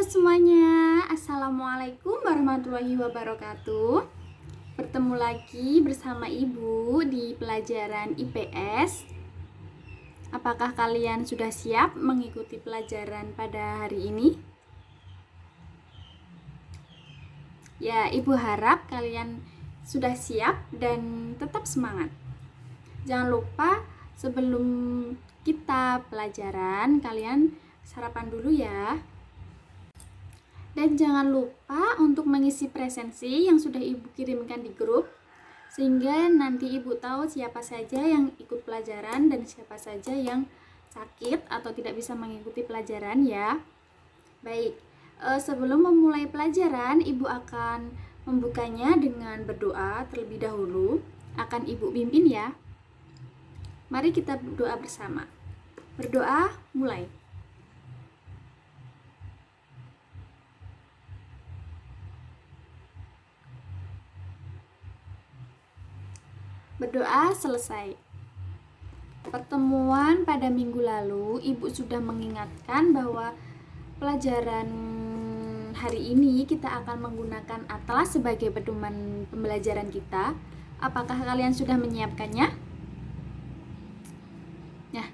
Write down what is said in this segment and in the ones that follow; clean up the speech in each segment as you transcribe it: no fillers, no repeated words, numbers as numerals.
semuanya, Assalamualaikum warahmatullahi wabarakatuh. Bertemu lagi bersama Ibu di pelajaran IPS. Apakah kalian sudah siap mengikuti pelajaran pada hari ini? Ya, Ibu harap kalian sudah siap dan tetap semangat. Jangan lupa sebelum kita pelajaran, kalian sarapan dulu ya. Dan jangan lupa untuk mengisi presensi yang sudah Ibu kirimkan di grup, sehingga nanti Ibu tahu siapa saja yang ikut pelajaran dan siapa saja yang sakit atau tidak bisa mengikuti pelajaran ya. Baik, sebelum memulai pelajaran, Ibu akan membukanya dengan berdoa terlebih dahulu. Akan Ibu pimpin ya. Mari kita berdoa bersama. Berdoa, mulai. Berdoa selesai. Pertemuan pada minggu lalu, Ibu sudah mengingatkan bahwa pelajaran hari ini kita akan menggunakan atlas sebagai pedoman pembelajaran kita. Apakah kalian sudah menyiapkannya? Nah,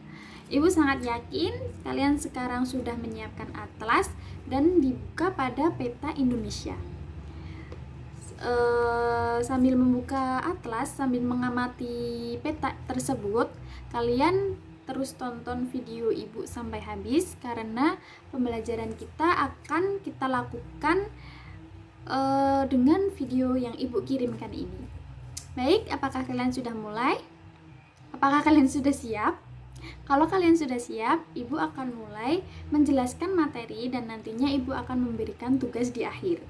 Ibu sangat yakin kalian sekarang sudah menyiapkan atlas dan dibuka pada peta Indonesia. Sambil membuka atlas, sambil mengamati peta tersebut, kalian terus tonton video Ibu sampai habis karena pembelajaran kita akan kita lakukan dengan video yang Ibu kirimkan ini. Baik, apakah kalian sudah mulai? Apakah kalian sudah siap? Kalau kalian sudah siap, Ibu akan mulai menjelaskan materi dan nantinya Ibu akan memberikan tugas di akhir.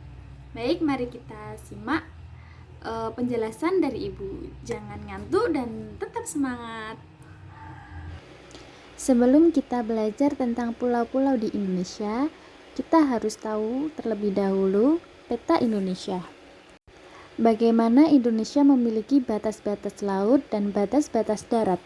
Baik, mari kita simak penjelasan dari Ibu. Jangan ngantuk dan tetap semangat. Sebelum kita belajar tentang pulau-pulau di Indonesia, kita harus tahu terlebih dahulu peta Indonesia. Bagaimana Indonesia memiliki batas-batas laut dan batas-batas darat.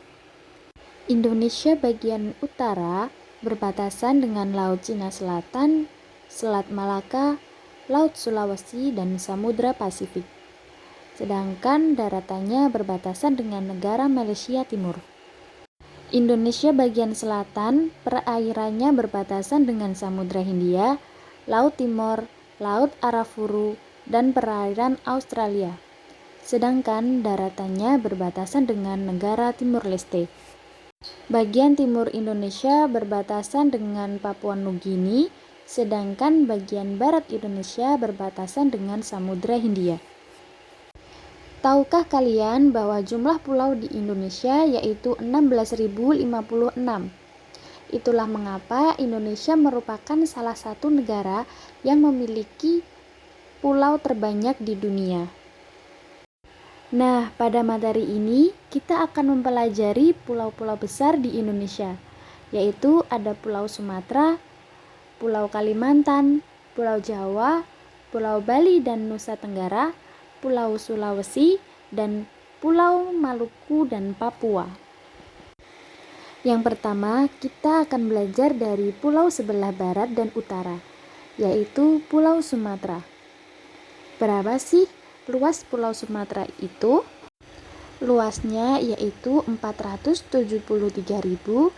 Indonesia bagian utara berbatasan dengan Laut Cina Selatan, Selat Malaka, Laut Sulawesi, dan Samudra Pasifik. Sedangkan daratannya berbatasan dengan negara Malaysia Timur. Indonesia bagian selatan perairannya berbatasan dengan Samudra Hindia, Laut Timor, Laut Arafuru, dan perairan Australia. Sedangkan daratannya berbatasan dengan negara Timur Leste. Bagian timur Indonesia berbatasan dengan Papua Nugini, sedangkan bagian barat Indonesia berbatasan dengan Samudra Hindia. Tahukah kalian bahwa jumlah pulau di Indonesia yaitu 16.056? Itulah mengapa Indonesia merupakan salah satu negara yang memiliki pulau terbanyak di dunia. Nah, pada materi ini kita akan mempelajari pulau-pulau besar di Indonesia, yaitu ada Pulau Sumatera, Pulau Kalimantan, Pulau Jawa, Pulau Bali dan Nusa Tenggara, Pulau Sulawesi, dan Pulau Maluku dan Papua. Yang pertama, kita akan belajar dari pulau sebelah barat dan utara, yaitu Pulau Sumatera. Berapa sih luas Pulau Sumatera itu? Luasnya yaitu 473.481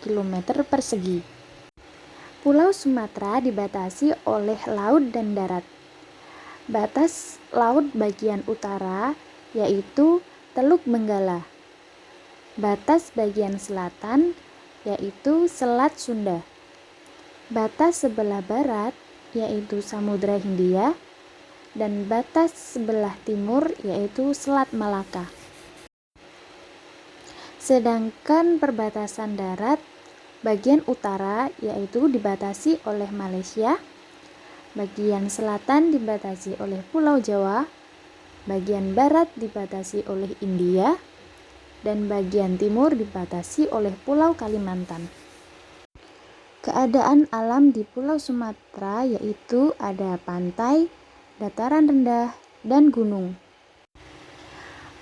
km persegi. Pulau Sumatera dibatasi oleh laut dan darat. Batas laut bagian utara yaitu Teluk Benggala. Batas bagian selatan yaitu Selat Sunda. Batas sebelah barat yaitu Samudra Hindia. Dan batas sebelah timur yaitu Selat Malaka. Sedangkan perbatasan darat bagian utara yaitu dibatasi oleh Malaysia, bagian selatan dibatasi oleh Pulau Jawa, bagian barat dibatasi oleh India, dan bagian timur dibatasi oleh Pulau Kalimantan. Keadaan alam di Pulau Sumatera yaitu ada pantai, dataran rendah, dan gunung.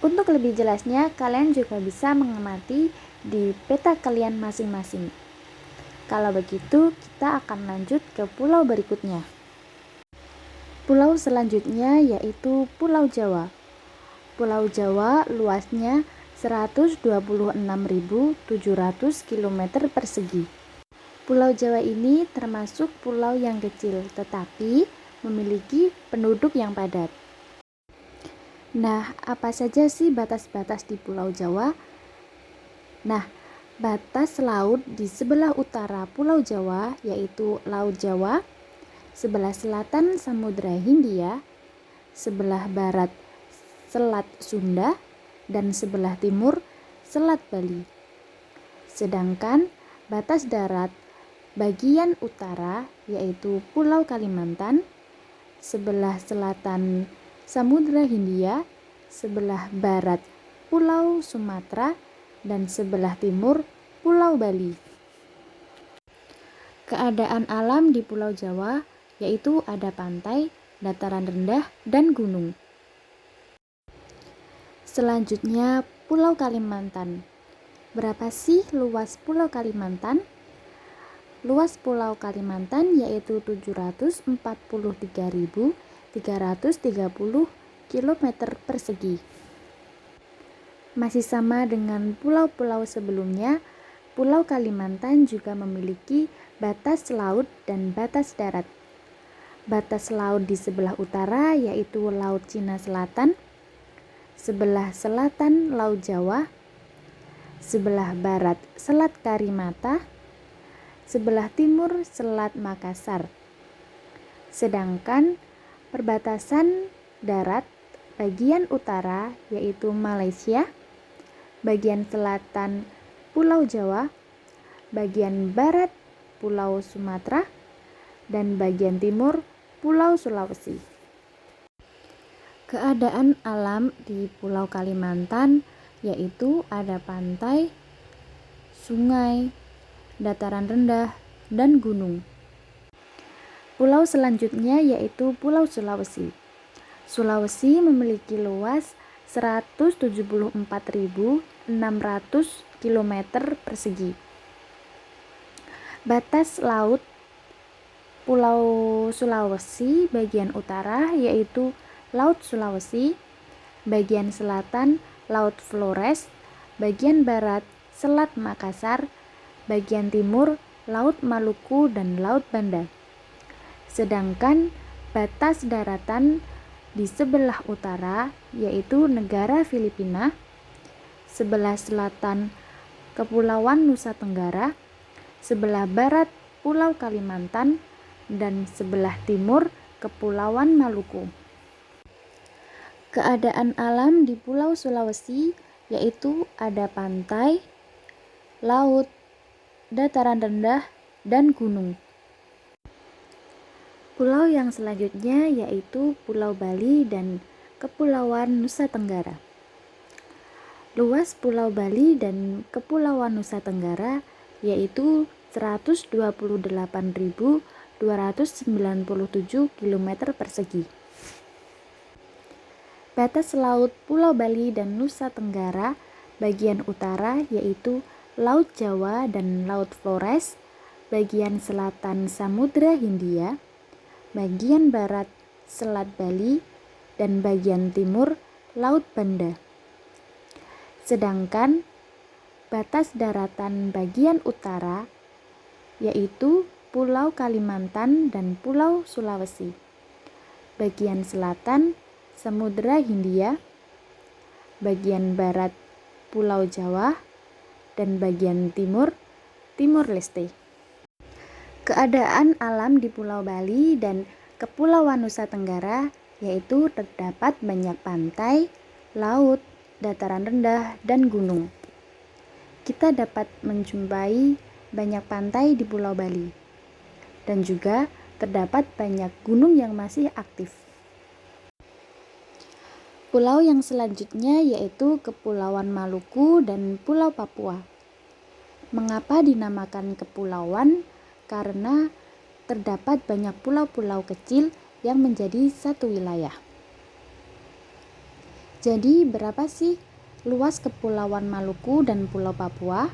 Untuk lebih jelasnya, kalian juga bisa mengamati di peta kalian masing-masing. Kalau begitu, kita akan lanjut ke pulau berikutnya. Pulau selanjutnya yaitu Pulau Jawa. Pulau Jawa luasnya 126.700 km persegi. Pulau Jawa ini termasuk pulau yang kecil, tetapi memiliki penduduk yang padat. Nah, apa saja sih batas-batas di Pulau Jawa? Nah, batas laut di sebelah utara Pulau Jawa yaitu Laut Jawa, sebelah selatan Samudra Hindia, sebelah barat Selat Sunda, dan sebelah timur Selat Bali. Sedangkan batas darat bagian utara yaitu Pulau Kalimantan, sebelah selatan Samudra Hindia, sebelah barat Pulau Sumatera, dan sebelah timur Pulau Bali. Keadaan alam di Pulau Jawa yaitu ada pantai, dataran rendah, dan gunung. Selanjutnya Pulau Kalimantan. Berapa sih luas Pulau Kalimantan? Luas Pulau Kalimantan yaitu 743.330 km persegi. Masih sama dengan pulau-pulau sebelumnya, Pulau Kalimantan juga memiliki batas laut dan batas darat. Batas laut di sebelah utara yaitu Laut Cina Selatan, sebelah selatan Laut Jawa, sebelah barat Selat Karimata, sebelah timur Selat Makassar. Sedangkan perbatasan darat bagian utara yaitu Malaysia, bagian selatan Pulau Jawa, bagian barat Pulau Sumatera, dan bagian timur Pulau Sulawesi. Keadaan alam di Pulau Kalimantan yaitu ada pantai, sungai, dataran rendah, dan gunung. Pulau selanjutnya yaitu Pulau Sulawesi. Sulawesi memiliki luas 174.600 km persegi. Batas laut Pulau Sulawesi bagian utara yaitu Laut Sulawesi, bagian selatan Laut Flores, bagian barat Selat Makassar, bagian timur Laut Maluku dan Laut Banda. Sedangkan batas daratan di sebelah utara yaitu negara Filipina, sebelah selatan Kepulauan Nusa Tenggara, sebelah barat Pulau Kalimantan, dan sebelah timur Kepulauan Maluku. Keadaan alam di Pulau Sulawesi yaitu ada pantai, laut, dataran rendah, dan gunung. Pulau yang selanjutnya yaitu Pulau Bali dan Kepulauan Nusa Tenggara. Luas Pulau Bali dan Kepulauan Nusa Tenggara yaitu 128.297 km persegi. Batas laut Pulau Bali dan Nusa Tenggara bagian utara yaitu Laut Jawa dan Laut Flores, bagian selatan Samudra Hindia, bagian barat Selat Bali, dan bagian timur Laut Banda. Sedangkan batas daratan bagian utara yaitu Pulau Kalimantan dan Pulau Sulawesi. Bagian selatan Samudra Hindia, bagian barat Pulau Jawa, dan bagian timur Timor Leste. Keadaan alam di Pulau Bali dan Kepulauan Nusa Tenggara yaitu terdapat banyak pantai, laut, dataran rendah, dan gunung. Kita dapat menjumpai banyak pantai di Pulau Bali dan juga terdapat banyak gunung yang masih aktif. Pulau yang selanjutnya yaitu Kepulauan Maluku dan Pulau Papua. Mengapa dinamakan kepulauan? Karena terdapat banyak pulau-pulau kecil yang menjadi satu wilayah. Jadi berapa sih luas Kepulauan Maluku dan Pulau Papua?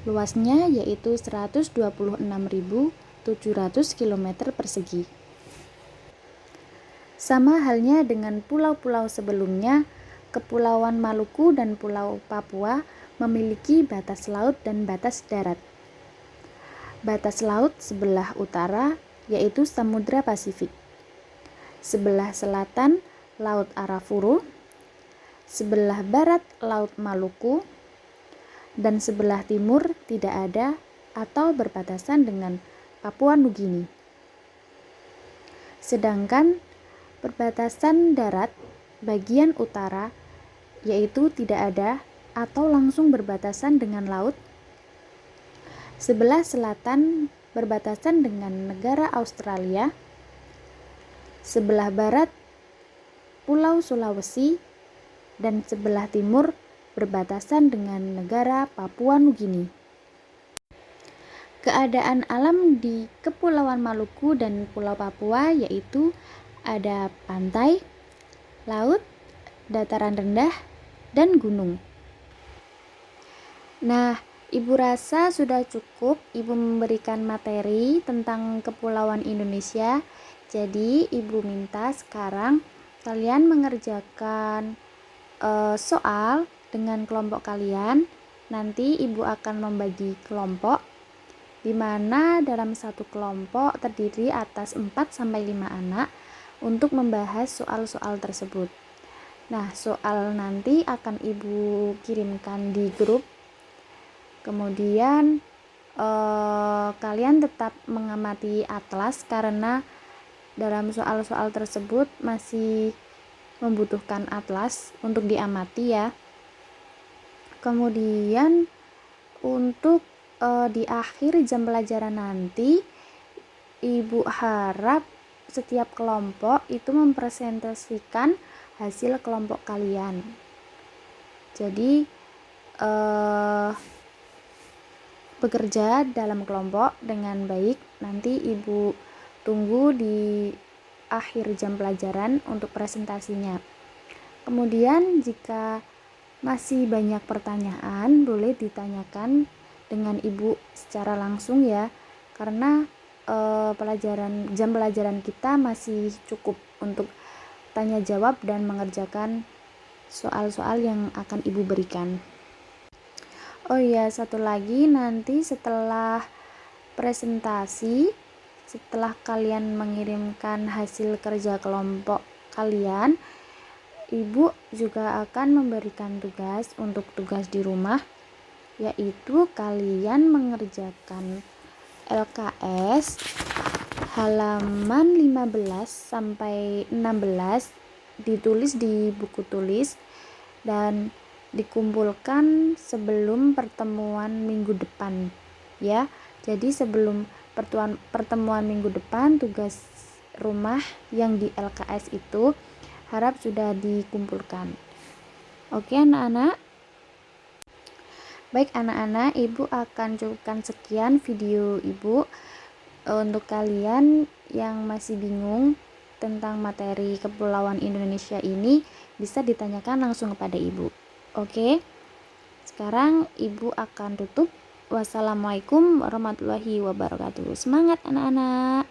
Luasnya yaitu 126.700 km persegi. Sama halnya dengan pulau-pulau sebelumnya, Kepulauan Maluku dan Pulau Papua memiliki batas laut dan batas darat. Batas laut sebelah utara yaitu Samudra Pasifik. Sebelah selatan Laut Arafuru, sebelah barat Laut Maluku, dan sebelah timur tidak ada atau berbatasan dengan Papua Nugini. Sedangkan perbatasan darat bagian utara yaitu tidak ada atau langsung berbatasan dengan laut. Sebelah selatan berbatasan dengan negara Australia. Sebelah barat Pulau Sulawesi dan sebelah timur berbatasan dengan negara Papua Nugini. Keadaan alam di Kepulauan Maluku dan Pulau Papua yaitu ada pantai, laut, dataran rendah, dan gunung. Nah, Ibu rasa sudah cukup Ibu memberikan materi tentang Kepulauan Indonesia. Jadi, Ibu minta sekarang kalian mengerjakan soal dengan kelompok kalian. Nanti Ibu akan membagi kelompok di mana dalam satu kelompok terdiri atas 4-5 anak untuk membahas soal-soal tersebut. Nah, soal nanti akan Ibu kirimkan di grup. Kemudian kalian tetap mengamati atlas karena dalam soal-soal tersebut masih membutuhkan atlas untuk diamati ya. Kemudian untuk di akhir jam pelajaran nanti Ibu harap setiap kelompok itu mempresentasikan hasil kelompok kalian. Jadi bekerja dalam kelompok dengan baik. Nanti Ibu tunggu di akhir jam pelajaran untuk presentasinya. Kemudian jika masih banyak pertanyaan boleh ditanyakan dengan Ibu secara langsung ya, karena jam pelajaran kita masih cukup untuk tanya jawab dan mengerjakan soal-soal yang akan Ibu berikan. Oh iya, satu lagi, nanti setelah presentasi, setelah kalian mengirimkan hasil kerja kelompok kalian, Ibu juga akan memberikan tugas untuk tugas di rumah, yaitu kalian mengerjakan LKS halaman 15 sampai 16 ditulis di buku tulis dan dikumpulkan sebelum pertemuan minggu depan ya. Jadi sebelum pertemuan minggu depan tugas rumah yang di LKS itu harap sudah dikumpulkan. Oke anak-anak. Baik anak-anak, Ibu akan cukupkan sekian video Ibu. Untuk kalian yang masih bingung tentang materi Kepulauan Indonesia ini bisa ditanyakan langsung kepada Ibu. Oke. Sekarang Ibu akan tutup. Wassalamualaikum warahmatullahi wabarakatuh. Semangat anak-anak.